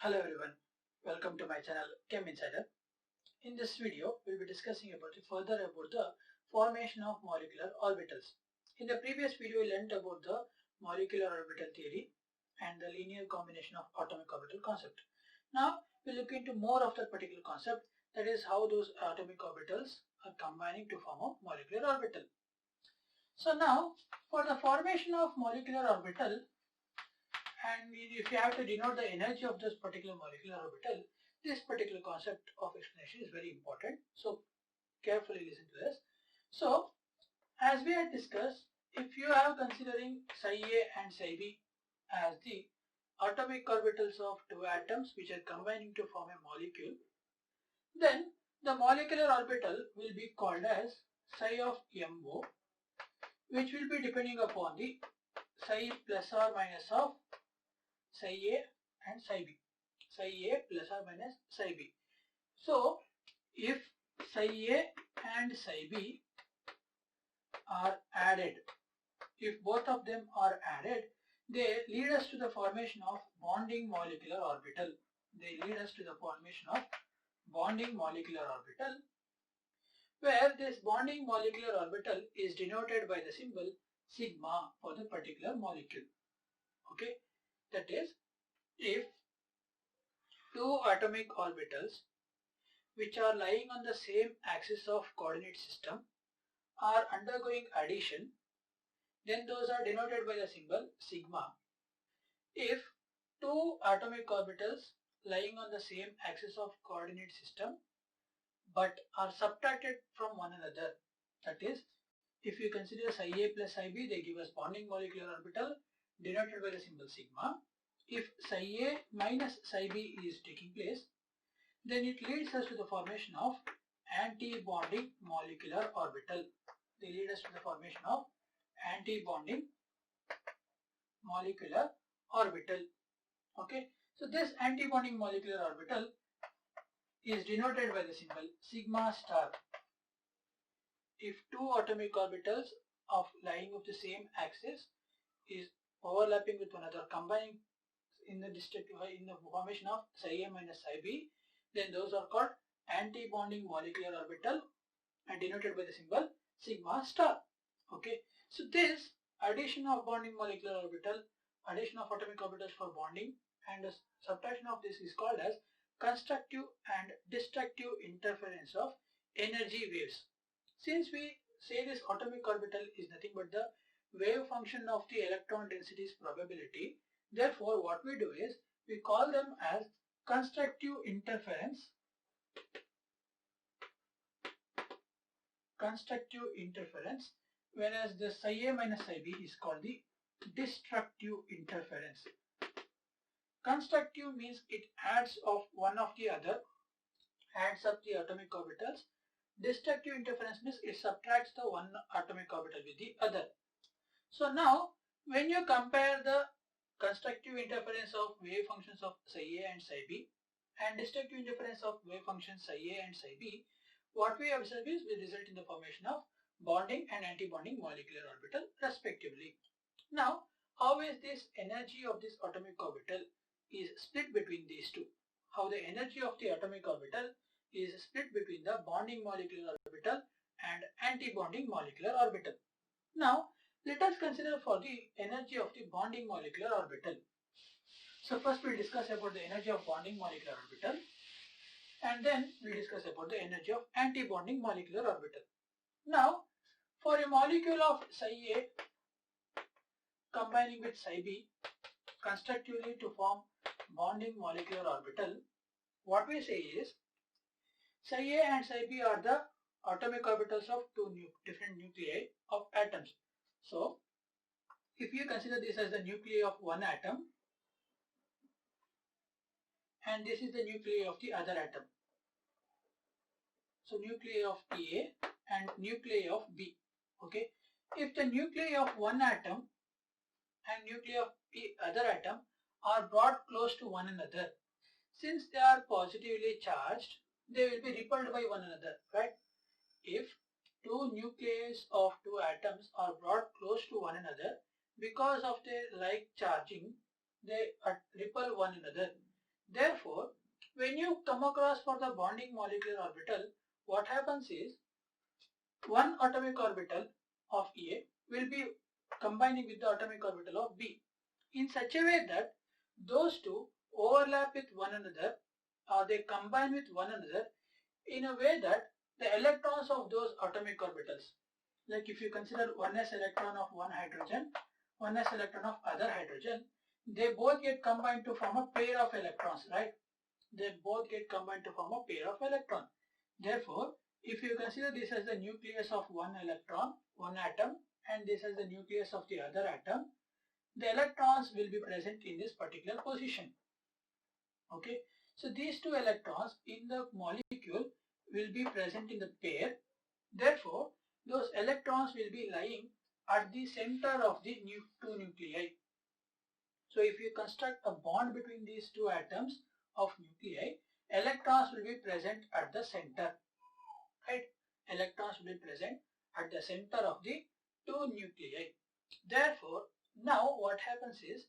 Hello everyone, welcome to my channel Chem Insider. In this video, we'll be discussing further about the formation of molecular orbitals. In the previous video, we learnt about the molecular orbital theory and the linear combination of atomic orbital concept. Now, we'll look into more of that particular concept, that is how those atomic orbitals are combining to form a molecular orbital. So now, for the formation of molecular orbital, and if you have to denote the energy of this particular molecular orbital, this particular concept of explanation is very important. So carefully listen to this. So as we had discussed, if you are considering psi A and psi B as the atomic orbitals of two atoms which are combining to form a molecule, then the molecular orbital will be called as psi of MO, which will be depending upon the psi plus or minus of psi A and psi B. Psi A plus or minus psi B. So, if psi A and psi B are added, if both of them are added, they lead us to the formation of bonding molecular orbital. They lead us to the formation of bonding molecular orbital, where this bonding molecular orbital is denoted by the symbol sigma for the particular molecule. Okay, that is, if two atomic orbitals which are lying on the same axis of coordinate system are undergoing addition, then those are denoted by the symbol sigma. If two atomic orbitals lying on the same axis of coordinate system but are subtracted from one another, that is, if you consider psi A plus psi B, they give us bonding molecular orbital denoted by the symbol sigma. If psi A minus psi B is taking place, then it leads us to the formation of anti-bonding molecular orbital. They lead us to the formation of anti-bonding molecular orbital. Okay, so this anti-bonding molecular orbital is denoted by the symbol sigma star. If two atomic orbitals of lying of the same axis is overlapping with one another, combining in the formation of psi A minus psi B, then those are called anti-bonding molecular orbital and denoted by the symbol sigma star. Okay, so this addition of bonding molecular orbital, addition of atomic orbitals for bonding, and subtraction of this is called as constructive and destructive interference of energy waves. Since we say this atomic orbital is nothing but the wave function of the electron density's probability, therefore what we do is we call them as constructive interference, whereas the psi A minus psi B is called the destructive interference. Constructive means it adds of one of the other, adds up the atomic orbitals. Destructive interference means it subtracts the one atomic orbital with the other. So now when you compare the constructive interference of wave functions of psi A and psi B and destructive interference of wave functions psi A and psi B, what we observe is we result in the formation of bonding and anti-bonding molecular orbital respectively. Now, how is this energy of this atomic orbital is split between these two? How the energy of the atomic orbital is split between the bonding molecular orbital and anti-bonding molecular orbital. Now, let us consider for the energy of the bonding molecular orbital. So first we'll discuss about the energy of bonding molecular orbital, and then we'll discuss about the energy of anti-bonding molecular orbital. Now, for a molecule of psi A combining with psi B constructively to form bonding molecular orbital, what we say is psi A and psi B are the atomic orbitals of two different nuclei of atoms. So, if you consider this as the nuclei of one atom and this is the nuclei of the other atom. So, nuclei of A and nuclei of B. Okay. If the nuclei of one atom and nuclei of the other atom are brought close to one another, since they are positively charged, they will be repelled by one another, right? If two nuclei of two atoms are brought close to one another, because of their like charging, they repel one another. Therefore, when you come across for the bonding molecular orbital, what happens is one atomic orbital of A will be combining with the atomic orbital of B in such a way that those two overlap with one another or they combine with one another in a way that the electrons of those atomic orbitals, like if you consider 1s electron of one hydrogen, 1s electron of other hydrogen, they both get combined to form a pair of electrons, right? They both get combined to form a pair of electron. Therefore, if you consider this as the nucleus of one electron, one atom, and this as the nucleus of the other atom, the electrons will be present in this particular position. Okay, so these two electrons in the molecule will be present in the pair. Therefore, those electrons will be lying at the center of the two nuclei. So if you construct a bond between these two atoms of nuclei, electrons will be present at the center, right? Electrons will be present at the center of the two nuclei. Therefore, now what happens is,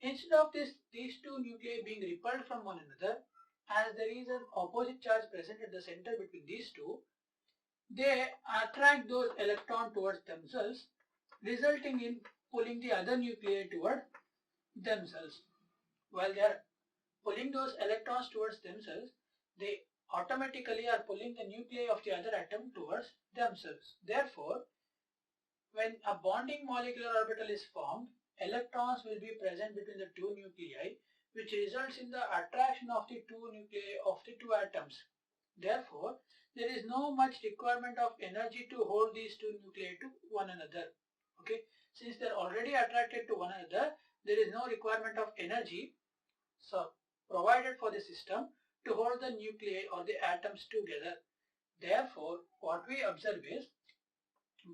instead of these two nuclei being repelled from one another, as there is an opposite charge present at the center between these two, they attract those electrons towards themselves, resulting in pulling the other nuclei toward themselves. While they are pulling those electrons towards themselves, they automatically are pulling the nuclei of the other atom towards themselves. Therefore, when a bonding molecular orbital is formed, electrons will be present between the two nuclei, which results in the attraction of the two nuclei of the two atoms. Therefore, there is no much requirement of energy to hold these two nuclei to one another. Okay, since they are already attracted to one another, there is no requirement of energy provided for the system to hold the nuclei or the atoms together. Therefore, what we observe is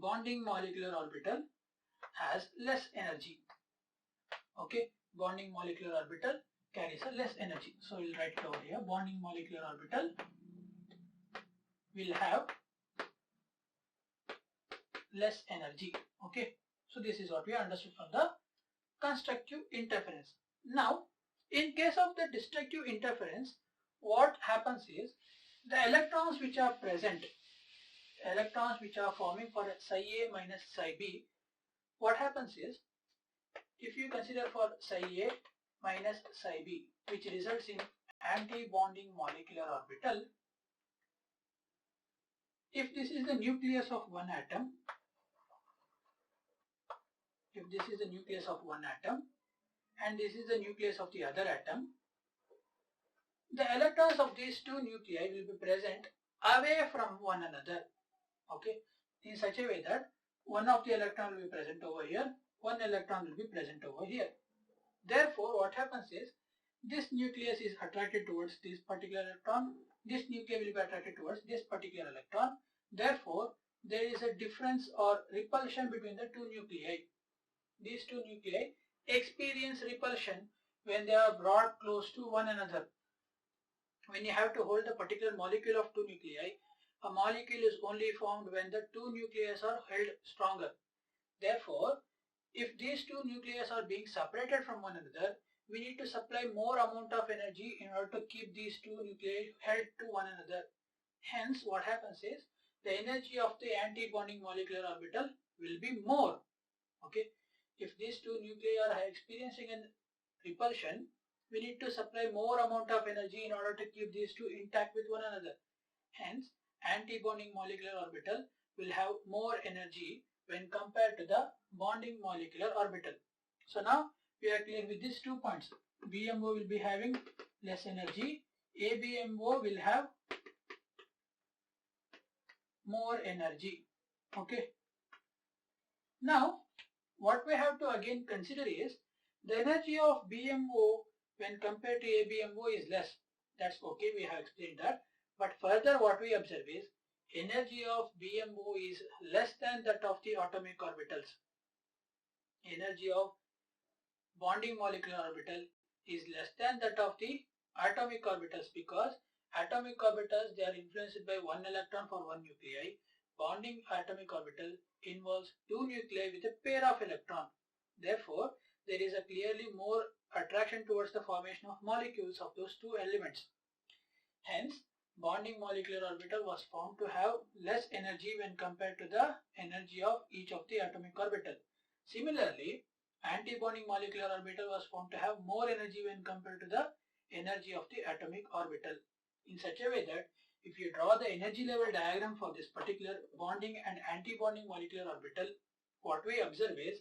bonding molecular orbital has less energy. Okay, bonding molecular orbital carries a less energy. So we'll write it over here. Bonding molecular orbital will have less energy. Okay, so this is what we understood from the constructive interference. Now, in case of the destructive interference, what happens is the electrons which are present, electrons which are forming for psi A minus psi B, what happens is, if you consider for psi A minus psi B, which results in anti-bonding molecular orbital, if this is the nucleus of one atom, if this is the nucleus of one atom and this is the nucleus of the other atom, the electrons of these two nuclei will be present away from one another. Okay, in such a way that one of the electron will be present over here, one electron will be present over here. Therefore, what happens is, this nucleus is attracted towards this particular electron, this nucleus will be attracted towards this particular electron. Therefore, there is a difference or repulsion between the two nuclei. These two nuclei experience repulsion when they are brought close to one another. When you have to hold a particular molecule of two nuclei, a molecule is only formed when the two nuclei are held stronger. Therefore, if these two nuclei are being separated from one another, we need to supply more amount of energy in order to keep these two nuclei held to one another. Hence, what happens is, the energy of the anti-bonding molecular orbital will be more. Okay, if these two nuclei are experiencing a repulsion, we need to supply more amount of energy in order to keep these two intact with one another. Hence, anti-bonding molecular orbital will have more energy when compared to the bonding molecular orbital. So now we are clear with these 2 points. BMO will be having less energy, ABMO will have more energy. Okay. Now what we have to again consider is, the energy of BMO when compared to ABMO is less. That's okay, we have explained that. But further what we observe is, energy of BMO is less than that of the atomic orbitals. Energy of bonding molecular orbital is less than that of the atomic orbitals, because atomic orbitals, they are influenced by one electron for one nuclei. Bonding atomic orbital involves two nuclei with a pair of electron. Therefore, there is a clearly more attraction towards the formation of molecules of those two elements. Hence, bonding molecular orbital was found to have less energy when compared to the energy of each of the atomic orbital. Similarly, anti-bonding molecular orbital was found to have more energy when compared to the energy of the atomic orbital, in such a way that if you draw the energy level diagram for this particular bonding and anti-bonding molecular orbital, what we observe is,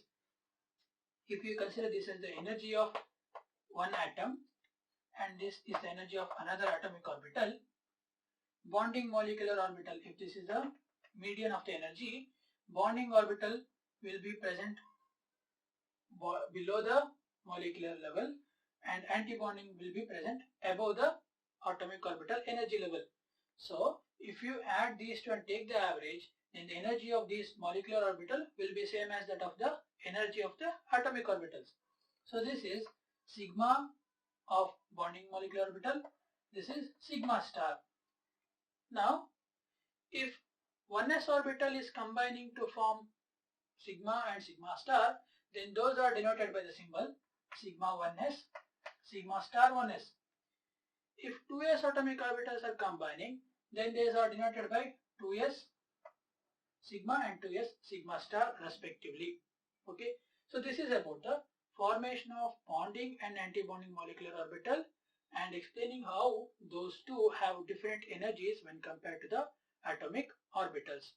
if you consider this as the energy of one atom and this is the energy of another atomic orbital, bonding molecular orbital, if this is the median of the energy, bonding orbital will be present below the molecular level and anti-bonding will be present above the atomic orbital energy level. So if you add these two and take the average, then the energy of these molecular orbital will be same as that of the energy of the atomic orbitals. So this is sigma of bonding molecular orbital, this is sigma star. Now if 1s orbital is combining to form sigma and sigma star, then those are denoted by the symbol sigma 1s, sigma star 1s. If 2s atomic orbitals are combining, then these are denoted by 2s sigma and 2s sigma star respectively. Okay, so this is about the formation of bonding and anti-bonding molecular orbital and explaining how those two have different energies when compared to the atomic orbitals.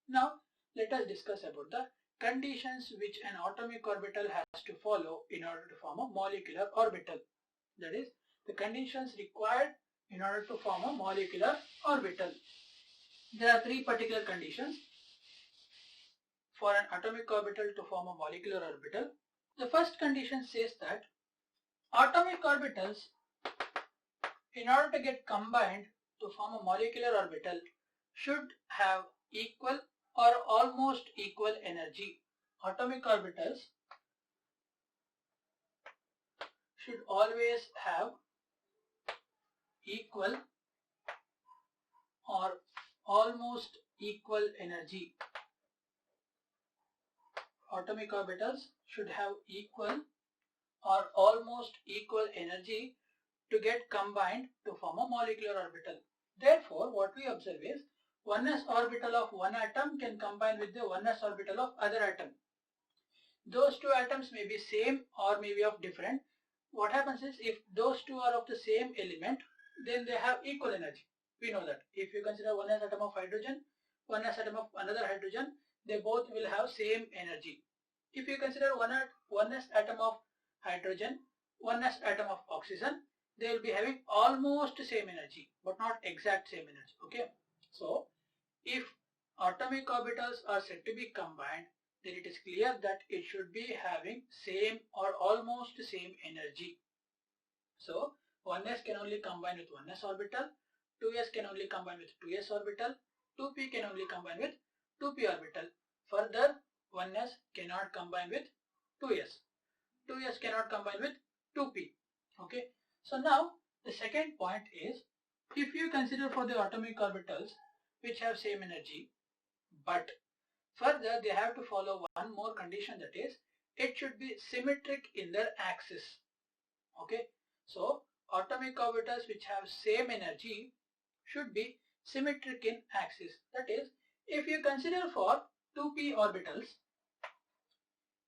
Now let us discuss about the conditions which an atomic orbital has to follow in order to form a molecular orbital. That is, the conditions required in order to form a molecular orbital. There are three particular conditions for an atomic orbital to form a molecular orbital. The first condition says that atomic orbitals, in order to get combined to form a molecular orbital, should have equal or almost equal energy. Atomic orbitals should always have equal or almost equal energy. Atomic orbitals should have equal or almost equal energy to get combined to form a molecular orbital. Therefore, what we observe is 1s orbital of one atom can combine with the 1s orbital of other atom. Those two atoms may be same or may be of different. What happens is, if those two are of the same element, then they have equal energy. We know that. If you consider 1s atom of hydrogen, 1s atom of another hydrogen, they both will have same energy. If you consider 1s atom of hydrogen, 1s atom of oxygen, they will be having almost same energy, but not exact same energy. Okay. So if atomic orbitals are said to be combined, then it is clear that it should be having same or almost same energy. So 1s can only combine with 1s orbital, 2s can only combine with 2s orbital, 2p can only combine with 2p orbital. Further, 1s cannot combine with 2s. 2s cannot combine with 2p. Okay. So now the second point is, if you consider for the atomic orbitals which have same energy, but further they have to follow one more condition, that is, it should be symmetric in their axis. Okay. So atomic orbitals which have same energy should be symmetric in axis. That is, if you consider for 2p orbitals,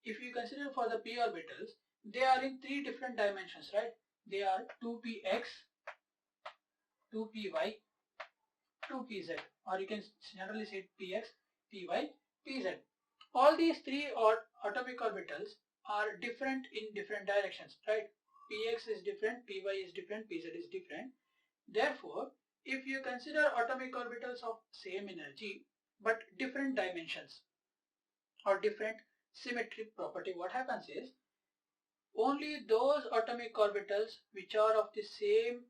if you consider for the p orbitals, they are in three different dimensions, right? They are 2px, 2py, 2pz, or you can generally say px, py, pz. All these three atomic orbitals are different in different directions, right? Px is different, py is different, pz is different. Therefore, if you consider atomic orbitals of same energy but different dimensions or different symmetry property, what happens is, only those atomic orbitals which are of the same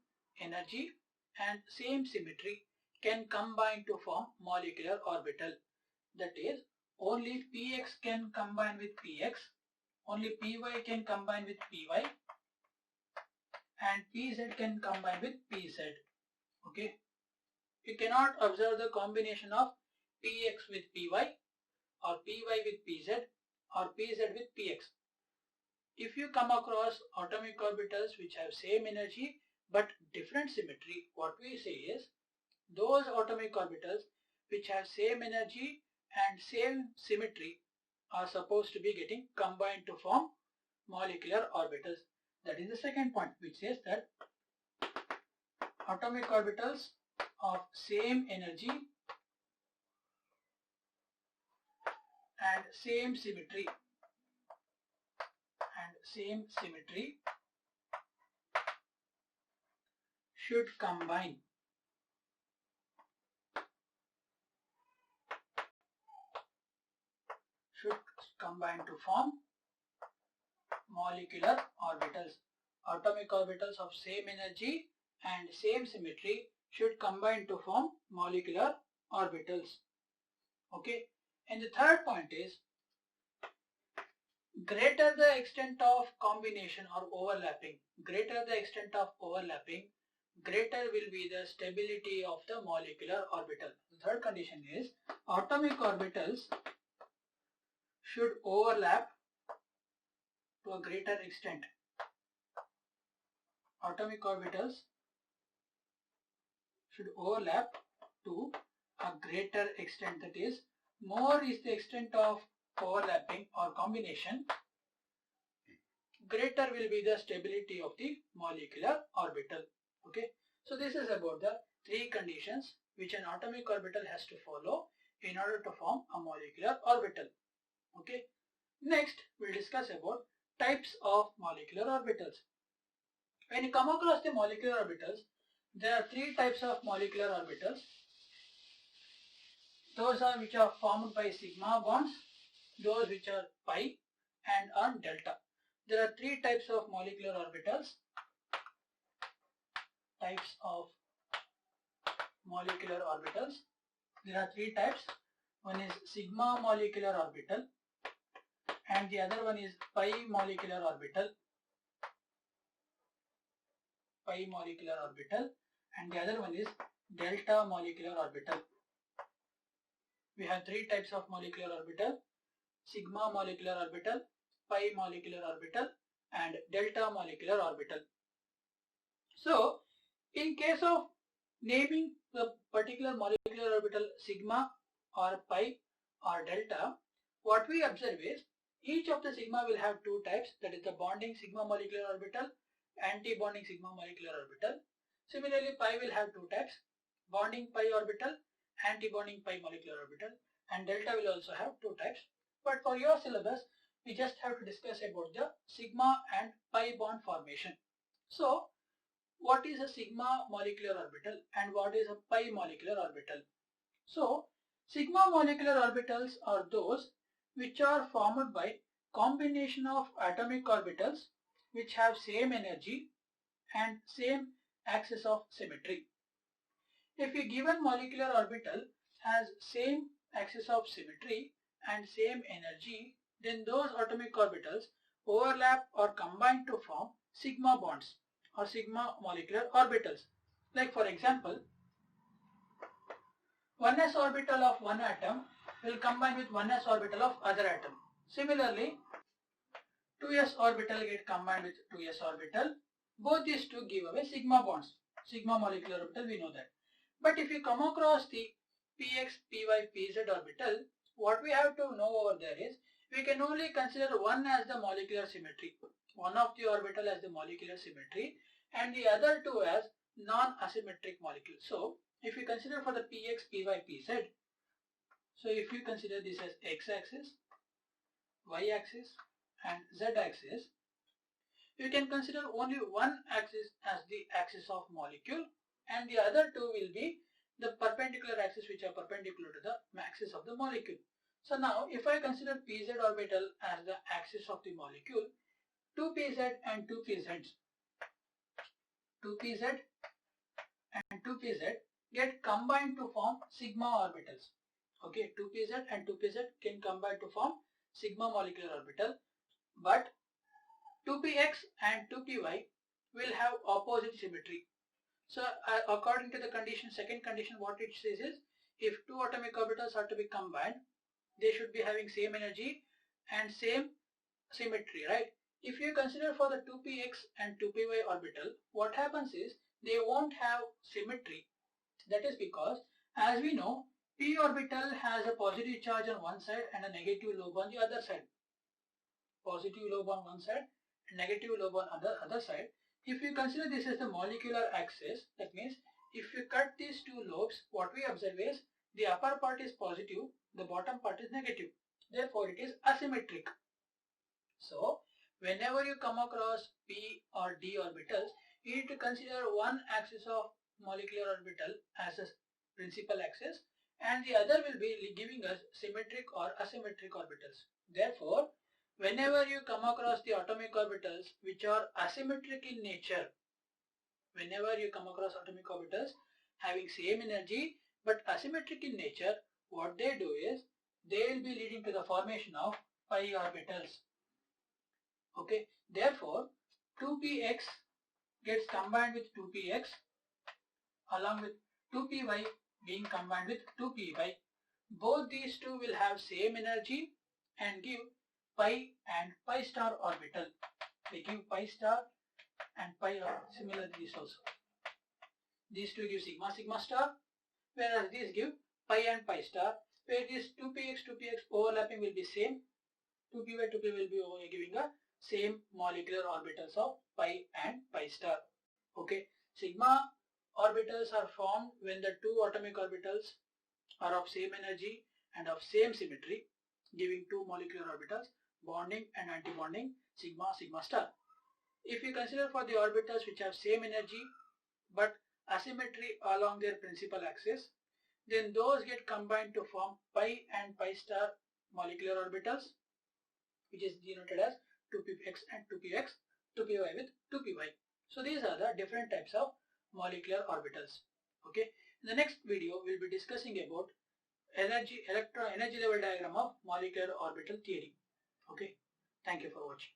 energy and same symmetry can combine to form molecular orbital. That is, only px can combine with px, only py can combine with py, and pz can combine with pz. Okay. You cannot observe the combination of px with py or py with pz or pz with px. if you come across atomic orbitals which have same energy but different symmetry, what we say is those atomic orbitals which have same energy and same symmetry are supposed to be getting combined to form molecular orbitals. That is the second point, which says that atomic orbitals of same energy and same symmetry should combine to form molecular orbitals. Atomic orbitals of same energy and same symmetry should combine to form molecular orbitals. Okay, and the third point is greater the extent of combination or overlapping, greater will be the stability of the molecular orbital. The third condition is atomic orbitals should overlap to a greater extent. Atomic orbitals should overlap to a greater extent, that is, more is the extent of overlapping or combination, greater will be the stability of the molecular orbital. Okay, so this is about the three conditions which an atomic orbital has to follow in order to form a molecular orbital. Okay, next we'll discuss about types of molecular orbitals. When you come across the molecular orbitals, there are three types of molecular orbitals. Those are which are formed by sigma bonds, those which are pi, and on delta. There are three types of molecular orbitals. There are three types. One is sigma molecular orbital, and the other one is pi molecular orbital, and the other one is delta molecular orbital. We have three types of molecular orbital: sigma molecular orbital, pi molecular orbital, and delta molecular orbital. So, in case of naming the particular molecular orbital sigma or pi or delta, what we observe is each of the sigma will have two types, that is the bonding sigma molecular orbital, anti-bonding sigma molecular orbital. Similarly, pi will have two types, bonding pi orbital, anti-bonding pi molecular orbital, and delta will also have two types. But for your syllabus, we just have to discuss about the sigma and pi bond formation. So, what is a sigma molecular orbital and what is a pi molecular orbital? So, sigma molecular orbitals are those which are formed by combination of atomic orbitals which have same energy and same axis of symmetry. If a given molecular orbital has same axis of symmetry and same energy, then those atomic orbitals overlap or combine to form sigma bonds or sigma molecular orbitals. Like for example, 1s orbital of one atom will combine with 1s orbital of other atom. Similarly, 2s orbital get combined with 2s orbital. Both these two give away sigma bonds. Sigma molecular orbital, we know that. But if you come across the px, py, pz orbital, what we have to know over there is we can only consider one as the molecular symmetry. One of the orbital as the molecular symmetry and the other two as non-asymmetric molecules. So, if you consider for the px, py, pz, so if you consider this as x-axis, y-axis and z-axis, you can consider only one axis as the axis of molecule and the other two will be the perpendicular axis which are perpendicular to the axis of the molecule. So now if I consider pz orbital as the axis of the molecule, 2pz and 2pz get combined to form sigma orbitals. Okay, 2pz and 2pz can combine to form sigma molecular orbital, but 2px and 2py will have opposite symmetry. So according to the condition, second condition, what it says is if two atomic orbitals are to be combined, they should be having same energy and same symmetry, right? If you consider for the 2px and 2py orbital, what happens is they won't have symmetry. That is because, as we know, p orbital has a positive charge on one side and a negative lobe on the other side. Positive lobe on one side and negative lobe on the other side. If you consider this as the molecular axis, that means if you cut these two lobes, what we observe is the upper part is positive, the bottom part is negative. Therefore, it is asymmetric. So, whenever you come across p or d orbitals, you need to consider one axis of molecular orbital as a principal axis and the other will be giving us symmetric or asymmetric orbitals. Therefore, whenever you come across the atomic orbitals which are asymmetric in nature, whenever you come across atomic orbitals having same energy but asymmetric in nature, what they do is they will be leading to the formation of pi orbitals. Okay, therefore 2px gets combined with 2px along with 2py being combined with 2py. Both these two will have same energy and give pi and pi star orbital. They give pi star and pi similar these also. These two give sigma sigma star, whereas these give pi and pi star, where this 2px overlapping will be same. 2py will be giving a same molecular orbitals of pi and pi star. Okay, sigma orbitals are formed when the two atomic orbitals are of same energy and of same symmetry, giving two molecular orbitals, bonding and antibonding sigma sigma star. If you consider for the orbitals which have same energy but asymmetry along their principal axis, then those get combined to form pi and pi star molecular orbitals, which is denoted as 2px and 2px, 2py with 2py. So these are the different types of molecular orbitals. Okay. In the next video, we'll be discussing about energy level diagram of molecular orbital theory. Okay. Thank you for watching.